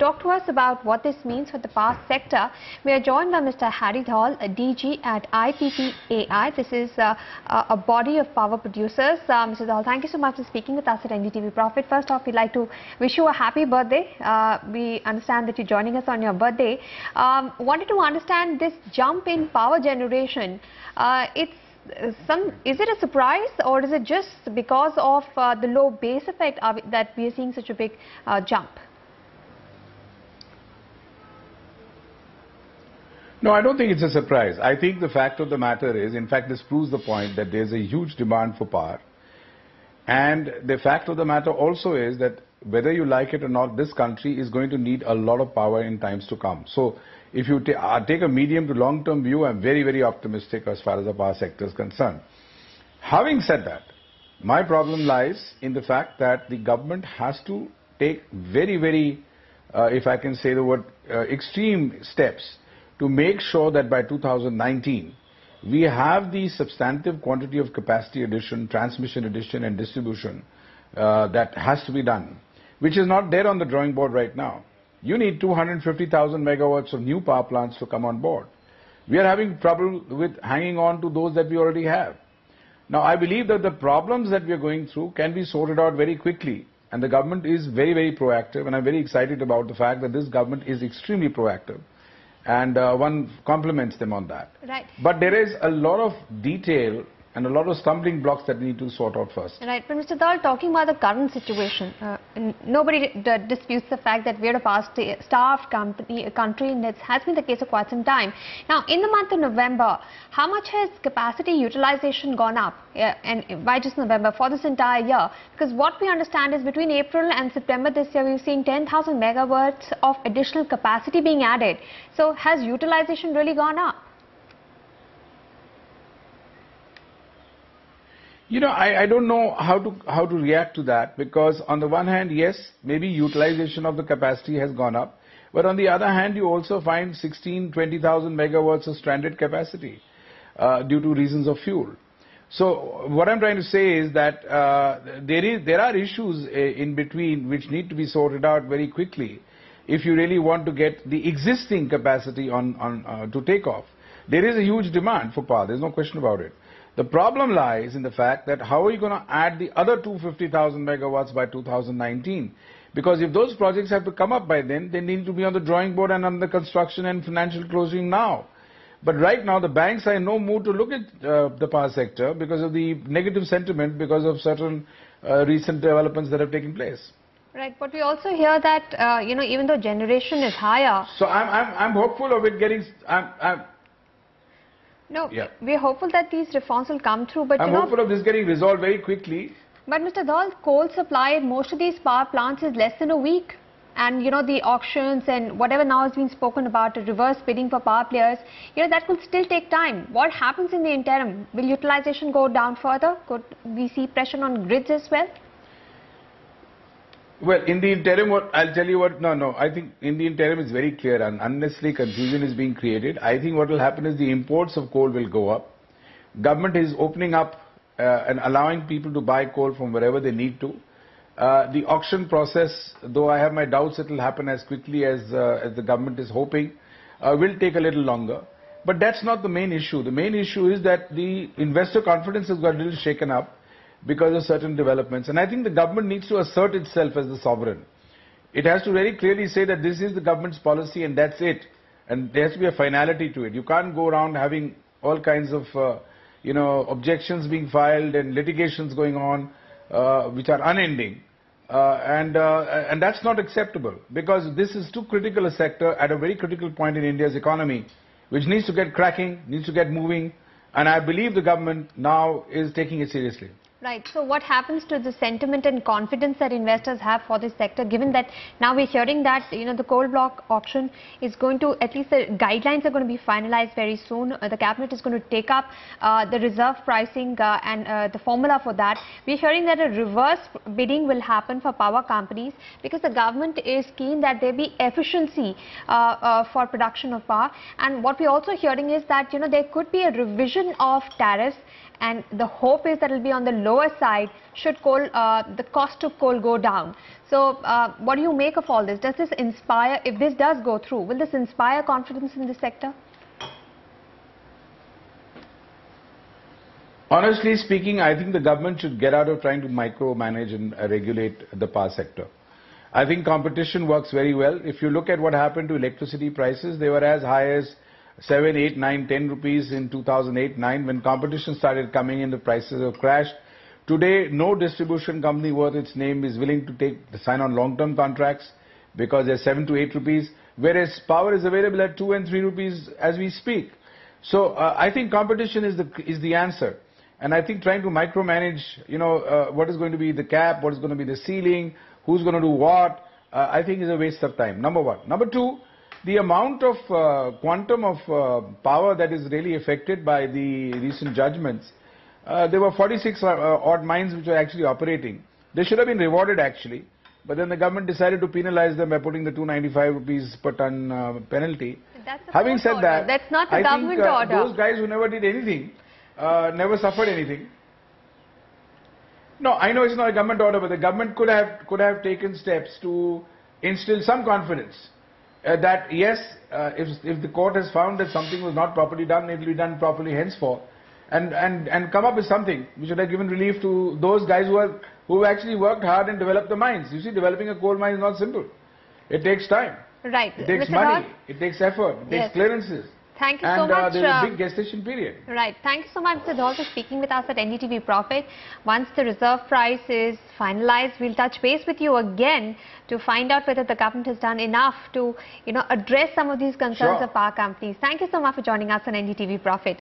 talk to us about what this means for the power sector, we are joined by Mr. Dhaul, a DG at IPPAI. This is a body of power producers. Mr. Dhaul, thank you so much for speaking with us at NDTV Profit. First off, we'd like to wish you a happy birthday. We understand that you're joining us on your birthday. Wanted to understand this jump in power generation. Is it a surprise, or is it just because of the low base effect that we are seeing such a big jump? No, I don't think it's a surprise. I think the fact of the matter is, in fact, this proves the point that there's a huge demand for power. And the fact of the matter also is that whether you like it or not, this country is going to need a lot of power in times to come. So if you take a medium to long-term view, I'm very, very optimistic as far as the power sector is concerned. Having said that, my problem lies in the fact that the government has to take very, very, if I can say the word, extreme steps to make sure that by 2019, we have the substantive quantity of capacity addition, transmission addition and distribution that has to be done, which is not there on the drawing board right now. You need 250,000 megawatts of new power plants to come on board. We are having trouble with hanging on to those that we already have. Now, I believe that the problems that we are going through can be sorted out very quickly, and the government is very, very proactive, and I'm very excited about the fact that this government is extremely proactive, and one compliments them on that. Right. But there is a lot of detail and a lot of stumbling blocks that we need to sort out first. Right, but Mr. Dhaul, talking about the current situation, nobody disputes the fact that we are a power-starved country, and that has been the case for quite some time. Now, in the month of November, how much has capacity utilization gone up, and why just November, for this entire year? Because what we understand is between April and September this year, we've seen 10,000 megawatts of additional capacity being added. So, has utilization really gone up? You know, I don't know how to react to that, because on the one hand, yes, maybe utilization of the capacity has gone up, but on the other hand, you also find 20,000 megawatts of stranded capacity due to reasons of fuel. So what I'm trying to say is that there are issues in between which need to be sorted out very quickly if you really want to get the existing capacity to take off. There is a huge demand for power, there's no question about it. The problem lies in the fact that how are you going to add the other 250,000 megawatts by 2019? Because if those projects have to come up by then, they need to be on the drawing board and under construction and financial closing now. But right now, the banks are in no mood to look at the power sector because of the negative sentiment, because of certain recent developments that have taken place. Right, but we also hear that, even though generation is higher. So I'm hopeful of it getting... No, yeah. We're hopeful that these reforms will come through, but I'm hopeful of this getting resolved very quickly. But Mr. Dhaul, coal supply at most of these power plants is less than a week. And, the auctions and whatever now has been spoken about, reverse bidding for power players, that will still take time. What happens in the interim? Will utilization go down further? Could we see pressure on grids as well? Well, in the interim, I'll tell you what, I think in the interim it's very clear, and unnecessary confusion is being created. I think what will happen is the imports of coal will go up. Government is opening up and allowing people to buy coal from wherever they need to. The auction process, though I have my doubts it will happen as quickly as the government is hoping, will take a little longer. But that's not the main issue. The main issue is that the investor confidence has got a little shaken up because of certain developments. And I think the government needs to assert itself as the sovereign. It has to very clearly say that this is the government's policy and that's it. And there has to be a finality to it. You can't go around having all kinds of, objections being filed and litigations going on, which are unending. And that's not acceptable, because this is too critical a sector at a very critical point in India's economy, which needs to get cracking, needs to get moving. And I believe the government now is taking it seriously. Right. So what happens to the sentiment and confidence that investors have for this sector, given that now we're hearing that, the coal block auction is going to, at least the guidelines are going to be finalized very soon. The cabinet is going to take up the reserve pricing and the formula for that. We're hearing that a reverse bidding will happen for power companies because the government is keen that there be efficiency for production of power. And what we're also hearing is that, there could be a revision of tariffs and the hope is that it will be on the lower side should the cost of coal go down. So what do you make of all this? Does this inspire, if this does go through, will this inspire confidence in the sector? Honestly speaking, I think the government should get out of trying to micromanage and regulate the power sector. I think competition works very well. If you look at what happened to electricity prices, they were as high as 7, 8, 9, 10 rupees in 2008-9. When competition started coming in, the prices have crashed. Today, no distribution company worth its name is willing to sign on long-term contracts because they're 7 to 8 rupees, whereas power is available at 2 and 3 rupees as we speak. So I think competition is the answer. And I think trying to micromanage, what is going to be the cap, what is going to be the ceiling, who's going to do what, I think is a waste of time, number one. Number two, the amount of quantum of power that is really affected by the recent judgments. There were 46 odd mines which were actually operating. They should have been rewarded actually, but then the government decided to penalize them by putting the 295 rupees per ton penalty. Having said that, that's not the government order. Those guys who never did anything, never suffered anything. No, I know it's not a government order, but the government could have taken steps to instill some confidence that yes, if the court has found that something was not properly done, it will be done properly henceforth, and come up with something which would have given relief to those guys who actually worked hard and developed the mines. You see, developing a coal mine is not simple. It takes time. Right. It takes Mr. money. Dhaul? It takes effort. It takes clearances. Thank you so much. And there's a big gestation period. Right. Thank you so much, Mr. Dhaul, for speaking with us at NDTV Profit. Once the reserve price is finalized, we'll touch base with you again to find out whether the government has done enough to, address some of these concerns of power companies. Thank you so much for joining us on NDTV Profit.